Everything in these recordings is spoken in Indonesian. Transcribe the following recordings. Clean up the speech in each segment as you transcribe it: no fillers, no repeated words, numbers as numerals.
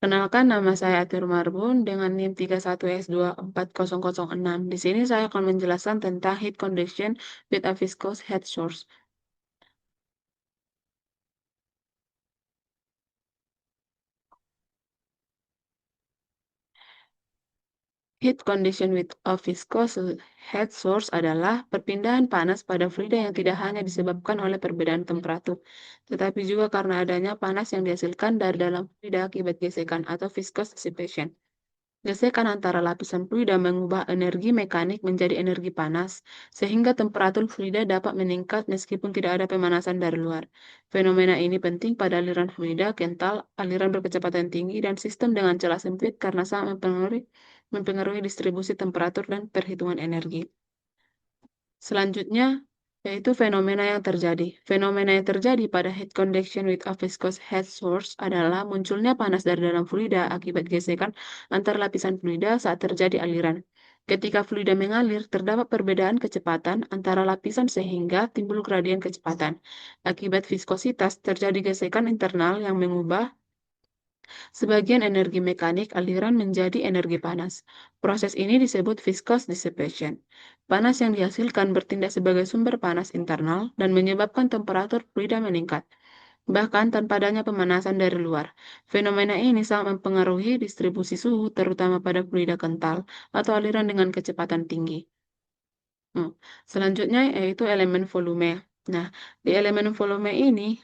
Kenalkan, nama saya Atir Marbun dengan NIM 31S24006. Di sini saya akan menjelaskan tentang heat conduction with a viscous heat source. Heat conduction with a viscous heat source adalah perpindahan panas pada fluida yang tidak hanya disebabkan oleh perbedaan temperatur, tetapi juga karena adanya panas yang dihasilkan dari dalam fluida akibat gesekan atau viscous dissipation. Gesekan antara lapisan fluida mengubah energi mekanik menjadi energi panas, sehingga temperatur fluida dapat meningkat meskipun tidak ada pemanasan dari luar. Fenomena ini penting pada aliran fluida kental, aliran berkecepatan tinggi, dan sistem dengan celah sempit karena sangat mempengaruhi distribusi temperatur dan perhitungan energi. Selanjutnya, yaitu fenomena yang terjadi. Fenomena yang terjadi pada heat conduction with a viscous heat source adalah munculnya panas dari dalam fluida akibat gesekan antar lapisan fluida saat terjadi aliran. Ketika fluida mengalir, terdapat perbedaan kecepatan antara lapisan sehingga timbul gradien kecepatan. Akibat viskositas, terjadi gesekan internal yang mengubah sebagian energi mekanik aliran menjadi energi panas. Proses ini disebut viscous dissipation. Panas yang dihasilkan bertindak sebagai sumber panas internal dan menyebabkan temperatur fluida meningkat, bahkan tanpa adanya pemanasan dari luar. Fenomena ini sangat mempengaruhi distribusi suhu, terutama pada fluida kental atau aliran dengan kecepatan tinggi. Hmm. Selanjutnya yaitu elemen volume. Nah, di elemen volume ini,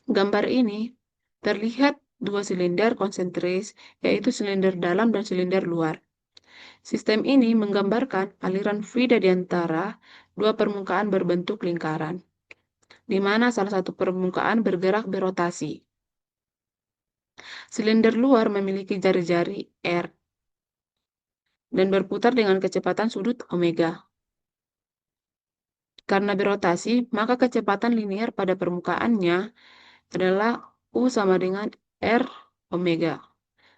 gambar ini terlihat dua silinder konsentris, yaitu silinder dalam dan silinder luar. Sistem ini menggambarkan aliran fluida di antara dua permukaan berbentuk lingkaran, di mana salah satu permukaan bergerak berotasi. Silinder luar memiliki jari-jari R dan berputar dengan kecepatan sudut omega. Karena berotasi, maka kecepatan linier pada permukaannya adalah U sama dengan R omega.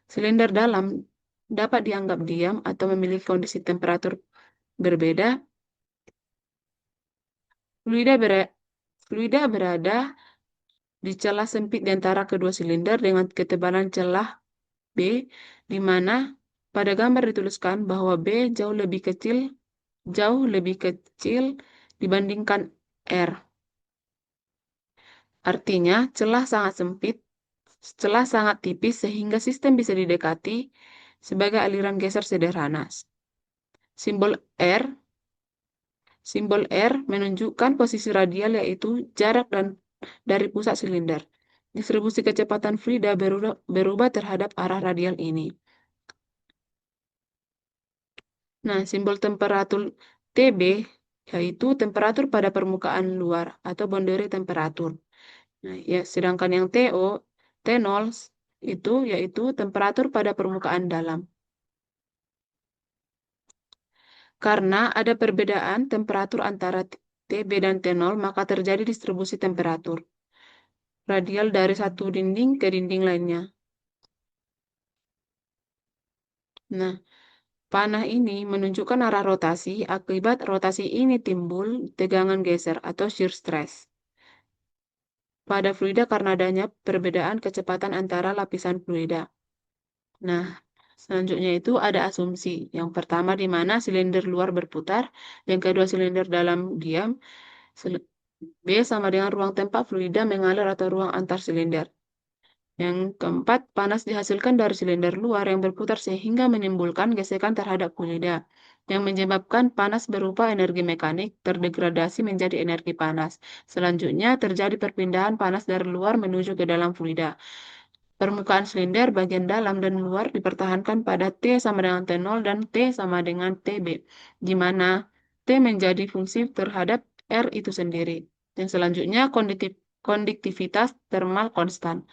Silinder dalam dapat dianggap diam atau memiliki kondisi temperatur berbeda. Fluida berada di celah sempit di antara kedua silinder dengan ketebalan celah B, di mana pada gambar dituliskan bahwa B jauh lebih kecil dibandingkan R. Artinya, celah sangat tipis sehingga sistem bisa didekati sebagai aliran geser sederhana. Simbol R Simbol R menunjukkan posisi radial, yaitu jarak dari pusat silinder. Distribusi kecepatan fluida berubah terhadap arah radial ini. Nah, simbol temperatur TB yaitu temperatur pada permukaan luar atau boundary temperatur. Nah, ya, sedangkan yang T0 itu yaitu temperatur pada permukaan dalam. Karena ada perbedaan temperatur antara TB dan T0, maka terjadi distribusi temperatur radial dari satu dinding ke dinding lainnya. Nah, panah ini menunjukkan arah rotasi. Akibat rotasi ini timbul tegangan geser atau shear stress pada fluida karena adanya perbedaan kecepatan antara lapisan fluida. Nah, selanjutnya itu ada asumsi. Yang pertama di mana silinder luar berputar, yang kedua silinder dalam diam, B sama dengan ruang tempat fluida mengalir atau ruang antar silinder. Yang keempat, panas dihasilkan dari silinder luar yang berputar sehingga menimbulkan gesekan terhadap fluida, yang menyebabkan panas berupa energi mekanik terdegradasi menjadi energi panas. Selanjutnya, terjadi perpindahan panas dari luar menuju ke dalam fluida. Permukaan silinder bagian dalam dan luar dipertahankan pada T sama dengan T0 dan T sama dengan TB, di mana T menjadi fungsi terhadap R itu sendiri. Yang selanjutnya, konduktivitas thermal konstan.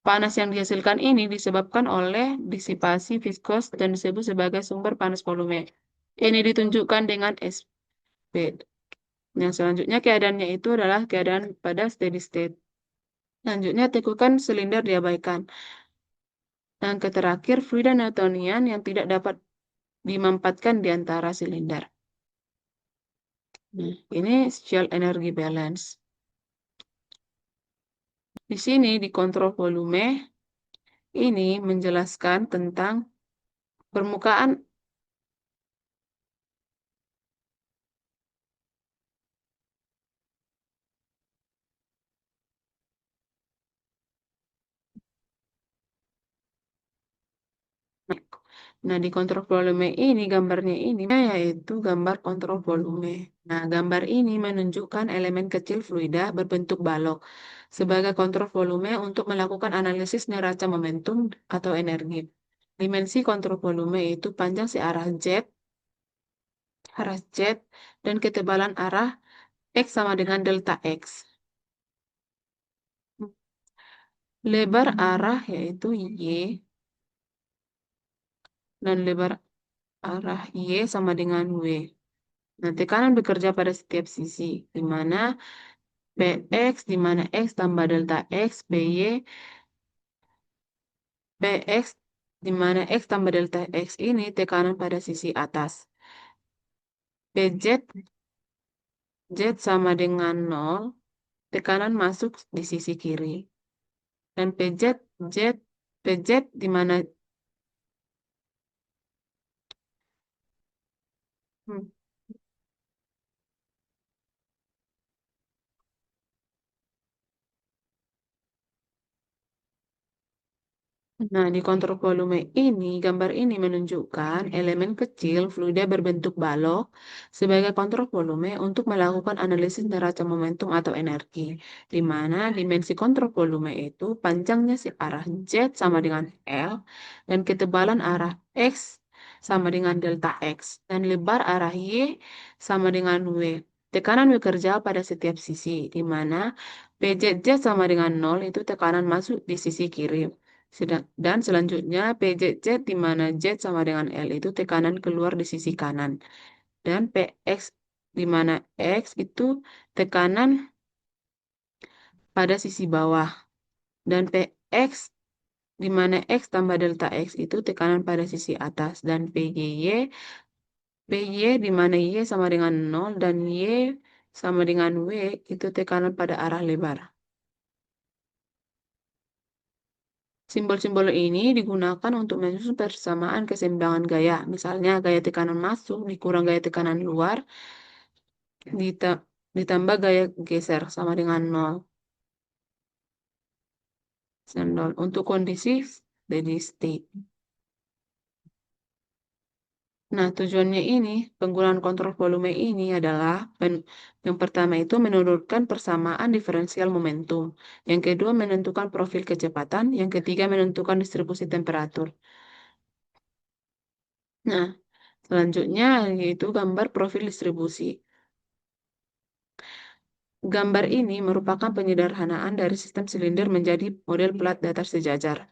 Panas yang dihasilkan ini disebabkan oleh disipasi viskos dan disebut sebagai sumber panas volume. Ini ditunjukkan dengan SP. Yang selanjutnya keadaannya itu adalah keadaan pada steady state. Selanjutnya tekukan silinder diabaikan. Dan terakhir fluida Newtonian yang tidak dapat dimampatkan di antara silinder. Nah, ini shield energy balance. Di sini di kontrol volume ini menjelaskan tentang permukaan. Nah, di kontrol volume ini, gambarnya ini, yaitu gambar kontrol volume. Nah, gambar ini menunjukkan elemen kecil fluida berbentuk balok sebagai kontrol volume untuk melakukan analisis neraca momentum atau energi. Dimensi kontrol volume itu panjang arah Z, dan ketebalan arah X sama dengan delta X. Lebar arah yaitu Y, dan lebar arah Y sama dengan W. Nah, tekanan bekerja pada setiap sisi, di mana Px, di mana X tambah delta X, Px, di mana X tambah delta X ini tekanan pada sisi atas. Pz, Z sama dengan 0, tekanan masuk di sisi kiri. Dan Pz di mana hmm, Nah, di kontrol volume ini, gambar ini menunjukkan elemen kecil fluida berbentuk balok sebagai kontrol volume untuk melakukan analisis neraca momentum atau energi, di mana dimensi kontrol volume itu panjangnya arah Z sama dengan L, dan ketebalan arah X sama dengan delta X, dan lebar arah Y sama dengan W. Tekanan bekerja pada setiap sisi, di mana PJJ sama dengan 0 itu tekanan masuk di sisi kiri. Dan selanjutnya PJZ di mana Z sama dengan L itu tekanan keluar di sisi kanan. Dan PX di mana X itu tekanan pada sisi bawah. Dan PX di mana X tambah delta X itu tekanan pada sisi atas. Dan PY di mana Y sama dengan 0 dan Y sama dengan W itu tekanan pada arah lebar. Simbol-simbol ini digunakan untuk menyusun persamaan keseimbangan gaya. Misalnya gaya tekanan masuk dikurang gaya tekanan luar ditambah gaya geser sama dengan 0. Untuk kondisi steady state. Nah, tujuannya ini, penggunaan kontrol volume ini adalah yang pertama itu menurunkan persamaan diferensial momentum. Yang kedua menentukan profil kecepatan. Yang ketiga menentukan distribusi temperatur. Nah, selanjutnya yaitu gambar profil distribusi. Gambar ini merupakan penyederhanaan dari sistem silinder menjadi model plat datar sejajar.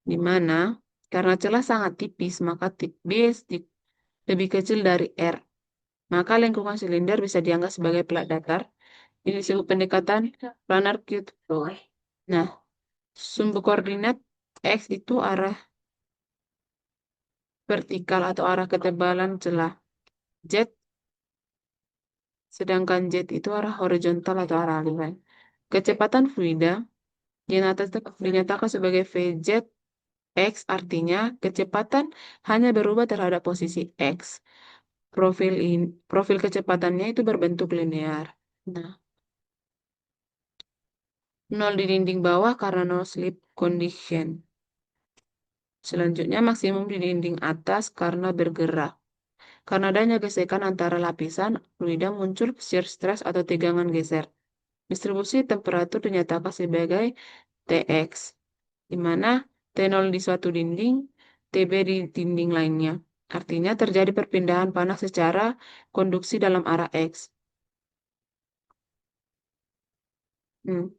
Di mana karena celah sangat tipis, maka tip B lebih kecil dari R. Maka lengkungan silinder bisa dianggap sebagai plat datar. Ini disebut pendekatan planar cube flow. Nah, sumbu koordinat X itu arah vertikal atau arah ketebalan celah Z, sedangkan Z itu arah horizontal atau arah aliran. Kecepatan fluida dinyatakan sebagai VZ X, artinya kecepatan hanya berubah terhadap posisi X. Profil kecepatannya itu berbentuk linear. Nah, 0 di dinding bawah karena no slip condition. Selanjutnya maksimum di dinding atas karena bergerak. Karena adanya gesekan antara lapisan, fluida muncul shear stress atau tegangan geser. Distribusi temperatur dinyatakan sebagai Tx, di mana T0 di suatu dinding, Tb di dinding lainnya. Artinya terjadi perpindahan panas secara konduksi dalam arah X. Hmm.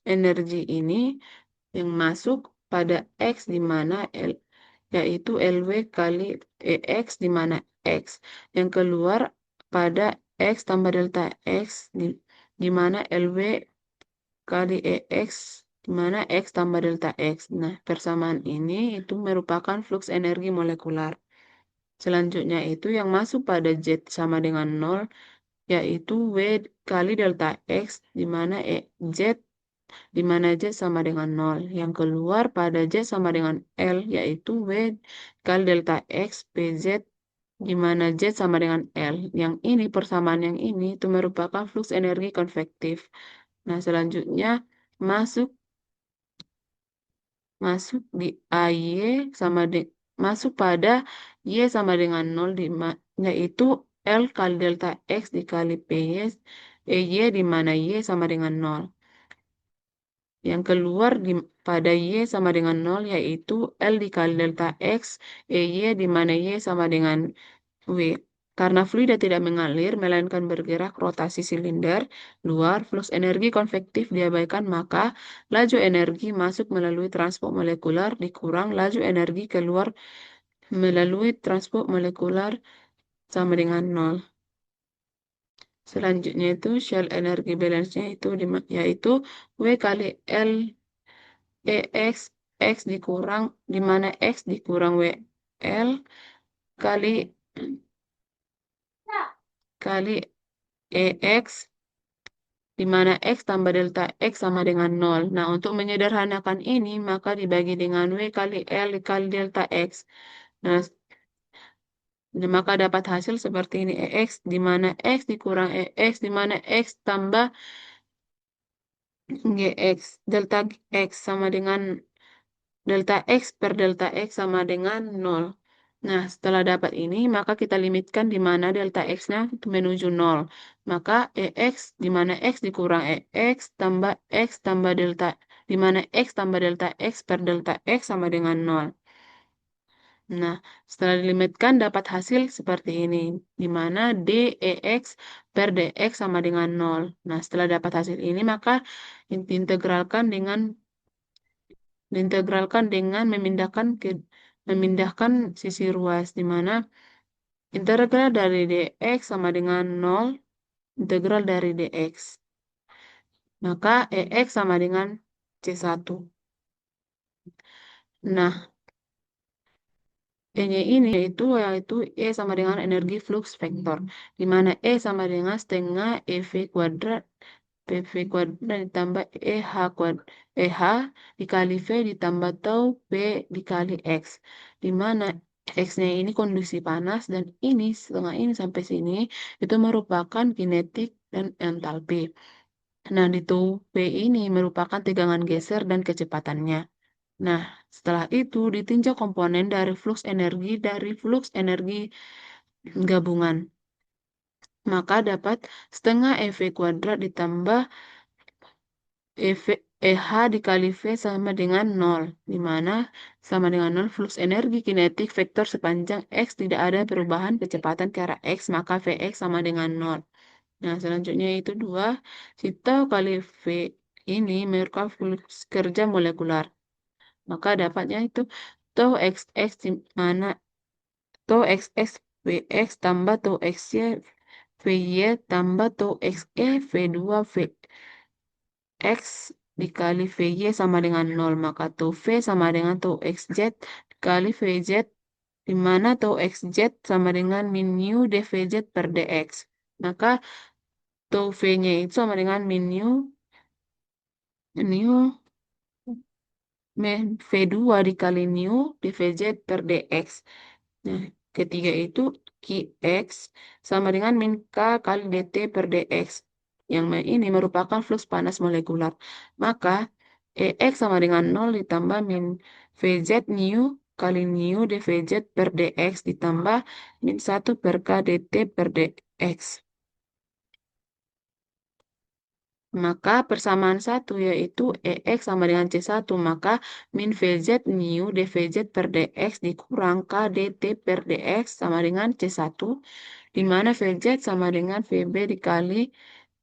Energi ini yang masuk pada X di mana yaitu LW kali EX di mana X yang keluar pada X tambah delta X di mana LW kali EX di mana X tambah delta X. Nah, persamaan ini itu merupakan fluks energi molekular. Selanjutnya itu yang masuk pada Z sama dengan 0 yaitu W kali delta X, di mana Z sama dengan 0. Yang keluar pada Z sama dengan L, yaitu W kali delta X PZ, di mana Z sama dengan L. Yang ini, persamaan yang ini, itu merupakan flux energi konvektif. Nah, selanjutnya masuk di masuk pada Y sama dengan 0, yaitu L kali delta X dikali PY, di mana Y sama dengan 0. Yang keluar pada Y sama dengan 0, yaitu L dikali delta X, di mana Y sama dengan W. Karena fluida tidak mengalir, melainkan bergerak rotasi silinder luar, flux energi konvektif diabaikan, maka laju energi masuk melalui transport molekular dikurang laju energi keluar melalui transport molekular sama dengan 0. Selanjutnya itu shell energy balance-nya itu yaitu W kali L EX, X dikurang, di mana X dikurang WL kali EX, di mana X tambah delta X sama dengan 0. Nah, untuk menyederhanakan ini, maka dibagi dengan W kali L kali delta X. Nah, maka dapat hasil seperti ini, EX, di mana X dikurang EX, di mana X tambah GX. Delta X sama dengan delta X per delta X sama dengan 0. Nah, setelah dapat ini, maka kita limitkan di mana delta X-nya menuju 0. Maka EX, di mana X dikurang EX, tambah X tambah delta, di mana X tambah delta X per delta X sama dengan 0. Nah, setelah dilimitkan dapat hasil seperti ini, di mana DEX per DX sama dengan 0. Nah, setelah dapat hasil ini, maka diintegralkan dengan memindahkan sisi ruas, di mana integral dari dx sama dengan 0, integral dari dx. Maka EX sama dengan C1. Nah, E-nya ini yaitu E sama dengan energi flux vektor, di mana E sama dengan setengah EV kuadrat PV kuadrat ditambah EH dikali V ditambah tau P dikali X, di mana X-nya ini kondisi panas dan ini setengah ini sampai sini itu merupakan kinetik dan entalpi. Nah, di tau P ini merupakan tegangan geser dan kecepatannya. Nah, setelah itu ditinjau komponen dari flux energi gabungan. Maka dapat setengah EV kuadrat ditambah EH dikali V sama dengan 0, di mana sama dengan 0 flux energi kinetik vektor sepanjang X tidak ada perubahan kecepatan ke arah X, maka Vx sama dengan 0. Nah, selanjutnya itu 2, si tau kali V ini merupakan flux kerja molekular. Maka dapatnya itu tau XX, di mana tau XX Vx tambah tau XY Vy tambah tau Xe V2 X dikali Vy sama dengan 0, maka tau V sama dengan tau Xz dikali Vz, di mana tau Xz sama dengan min nu dVz per dx. Maka tau V-nya itu sama dengan min nu V2 dikali nu dVz per dx. Nah, ketiga itu Qx sama dengan min K kali dt per dx. Yang ini merupakan flux panas molekular. Maka Ex sama dengan 0 ditambah min Vz nu kali nu dVz per dx ditambah min 1 per K dt per dx. Maka persamaan 1 yaitu EX sama dengan C1, maka min VZ nu dVZ per dx dikurang K dt per dx sama dengan C1, di mana VZ sama dengan VB dikali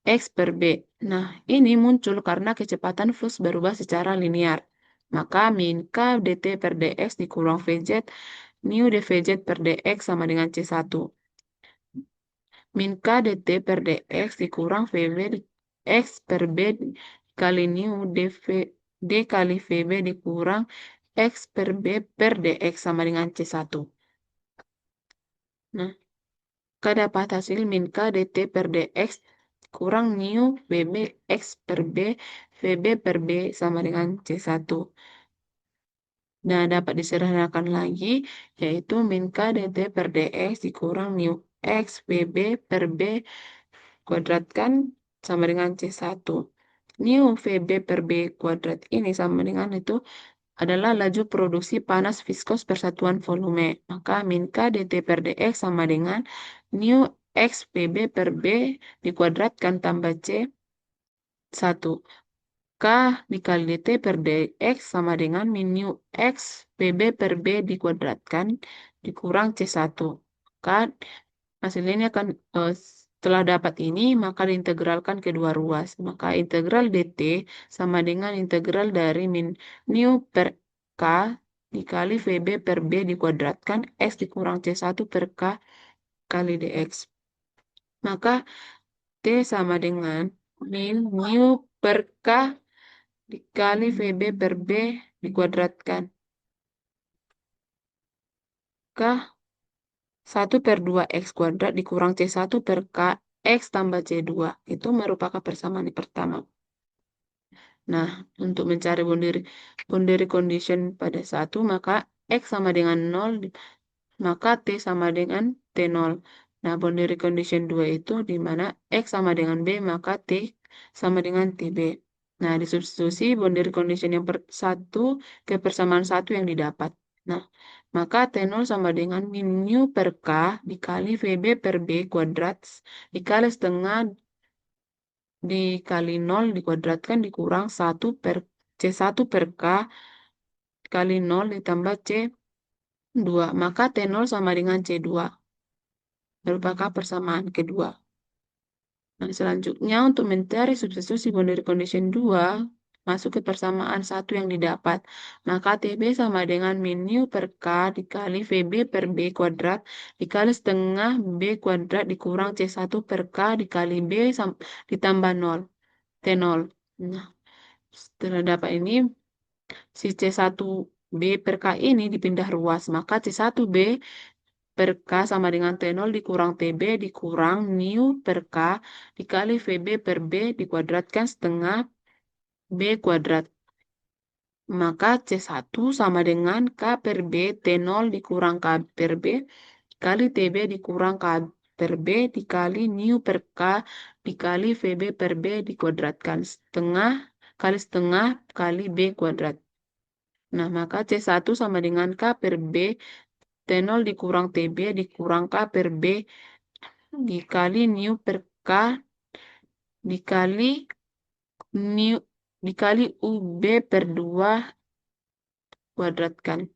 X per B. Nah, ini muncul karena kecepatan flux berubah secara linear. Maka min K dt per dx dikurang VZ nu dVZ per dx sama dengan C1. Min K dt per dx dikurang VB X per B kali nu D kali VB dikurang X per B per dx sama dengan C1. Nah, K dapat hasil min K dt per dx kurang mu VB X per B, VB per B sama dengan C1. Nah, dapat disederhanakan lagi, yaitu min K dt per dx dikurang mu X VB per B kuadratkan sama dengan C1. Mu VB per B kuadrat ini sama dengan itu adalah laju produksi panas viskos per satuan volume. Maka min K dt per dx sama dengan mu X VB per B dikuadratkan tambah C1. K dikali dt per dx sama dengan min mu X VB per B dikuadratkan dikurang C1. Maka hasilnya ini akan setelah dapat ini maka diintegralkan kedua ruas. Maka integral dt sama dengan integral dari min mu per K dikali VB per B dikuadratkan X dikurang C1 per K kali dx. Maka T sama dengan min mu per K dikali VB per B dikuadratkan. K 1 per 2X kuadrat dikurang C1 per K X tambah C2. Itu merupakan persamaan yang pertama. Nah, untuk mencari boundary condition pada 1, maka X sama dengan 0, maka T sama dengan T0. Nah, boundary condition 2 itu di mana X sama dengan B, maka T sama dengan TB. Nah, disubstitusi boundary condition yang 1 ke persamaan 1 yang didapat. Nah, maka T0 sama dengan min mu per K dikali VB per B kuadrat dikali setengah dikali 0 dikuadratkan dikurang 1 per C1 per K kali 0 ditambah C2. Maka T0 sama dengan C2. Merupakan persamaan kedua. Nah, selanjutnya untuk mencari substitusi boundary condition 2, masuk ke persamaan 1 yang didapat. Maka TB sama dengan min mu per K dikali VB per B kuadrat dikali setengah B kuadrat dikurang C1 per K dikali B ditambah 0. T0. Nah, setelah dapat ini, si C1B per K ini dipindah ruas. Maka C1B per K sama dengan T0 dikurang TB dikurang mu per K dikali VB per B dikuadratkan setengah B kuadrat. Maka C1 sama dengan K per B T0 dikurang K per B kali TB dikurang K per B dikali mu per K dikali VB per B dikuadratkan setengah kali B kuadrat. Nah, maka C1 sama dengan K per B T0 dikurang TB dikurang K per B dikali mu per K dikali UB per 2 kuadratkan.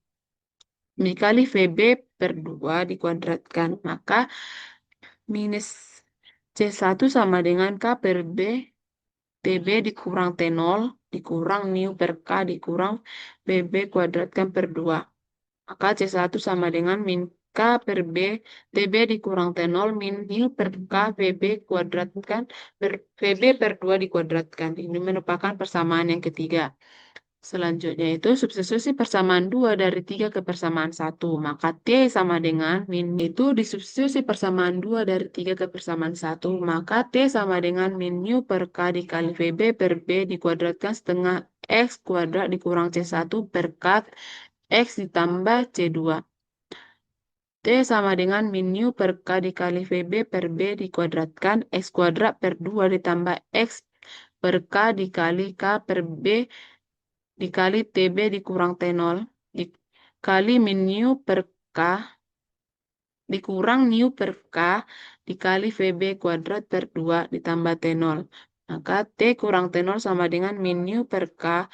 Dikali VB per 2 dikuadratkan. Maka minus C1 sama dengan K per B TB dikurang T0 dikurang mu per K dikurang VB kuadratkan per 2. Maka C1 sama dengan min K per B TB dikurang T0 min mu per K VB kuadratkan VB per 2 dikuadratkan. Ini merupakan persamaan yang ketiga. Selanjutnya itu substitusi persamaan 2 dari 3 ke persamaan 1. Maka T sama dengan min itu disubstitusi persamaan 2 dari 3 ke persamaan 1. Maka T sama dengan min mu per K dikali VB per B dikuadratkan setengah X kuadrat dikurang C1 per K X ditambah C2. T sama dengan min mu per K dikali VB per B dikuadratkan X kuadrat per 2 ditambah X per K dikali K per B dikali TB dikurang T0 dikali min mu per K dikurang mu per K dikali VB kuadrat per 2 ditambah T0. Maka T kurang T0 sama dengan min mu per K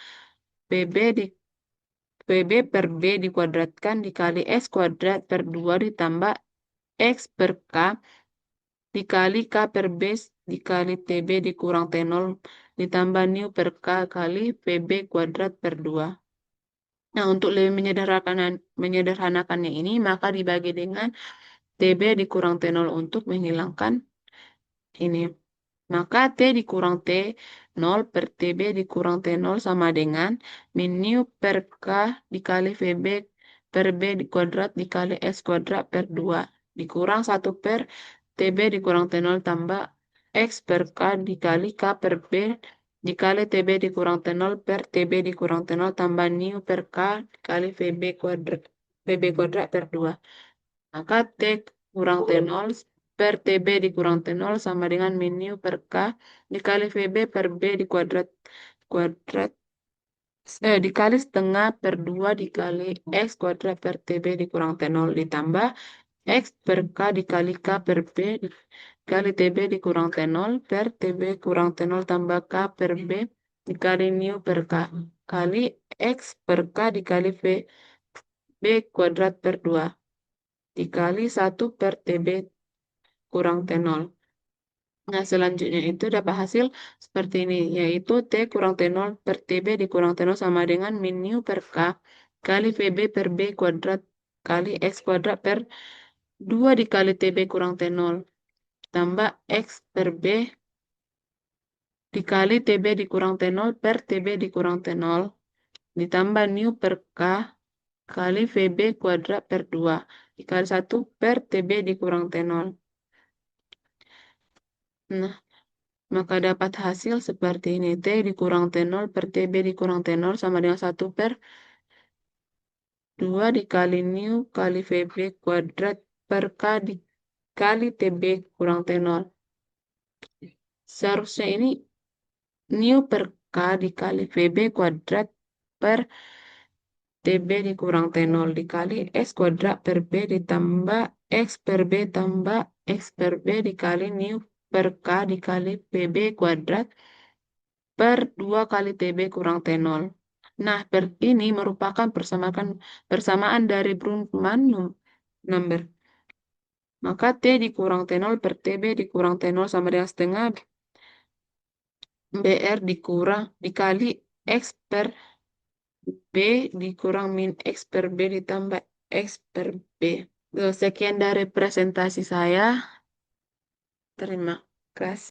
VB per B dikuadratkan dikali X kuadrat per 2 ditambah X per K dikali K per B dikali TB dikurang T0 ditambah mu per K kali VB kuadrat per 2. Nah, untuk lebih menyederhanakannya ini, maka dibagi dengan TB dikurang T0 untuk menghilangkan ini. Maka T dikurang T0 per TB dikurang T0 sama dengan min mu per K dikali VB per B kuadrat dikali S kuadrat per 2. Dikurang 1 per TB dikurang T0 tambah X per K dikali K per B dikali TB dikurang T0 per TB dikurang T0 tambah nu per K dikali VB kuadrat per 2. Maka T kurang T0 per TB dikurang T0 sama dengan min nu per K dikali VB per B kuadrat dikali setengah per 2 dikali X kuadrat per TB dikurang T0 ditambah X per K dikali K per B dikali TB dikurang T0 per TB kurang T0 tambah K per B dikali nu per K kali X per K dikali VB kuadrat per 2 dikali 1 per TB kurang T0. Nah, selanjutnya itu dapat hasil seperti ini, yaitu T kurang T0 per TB dikurang T0 sama dengan min nu per K kali VB per B kuadrat kali X kuadrat per 2 dikali TB kurang T0 tambah X per B dikali TB dikurang T0 per TB dikurang T0 ditambah nu per K kali VB kuadrat per 2 dikali 1 per TB dikurang T0. Nah, maka dapat hasil seperti ini. T dikurang T0 per TB dikurang T0 sama dengan 1 per 2 dikali nu kali VB kuadrat per K dikali TB kurang T0. Seharusnya ini nu per K dikali VB kuadrat per TB dikurang T0 dikali X kuadrat per B ditambah X per B tambah X per B dikali nu per K dikali PB kuadrat per 2 kali TB kurang T0. Nah, ini merupakan persamaan dari Bluntman number. Maka T dikurang T0 per TB dikurang T0 sama dengan setengah BR dikali X per B dikurang min X per B ditambah X per B. Sekian dari presentasi saya. Terima kasih.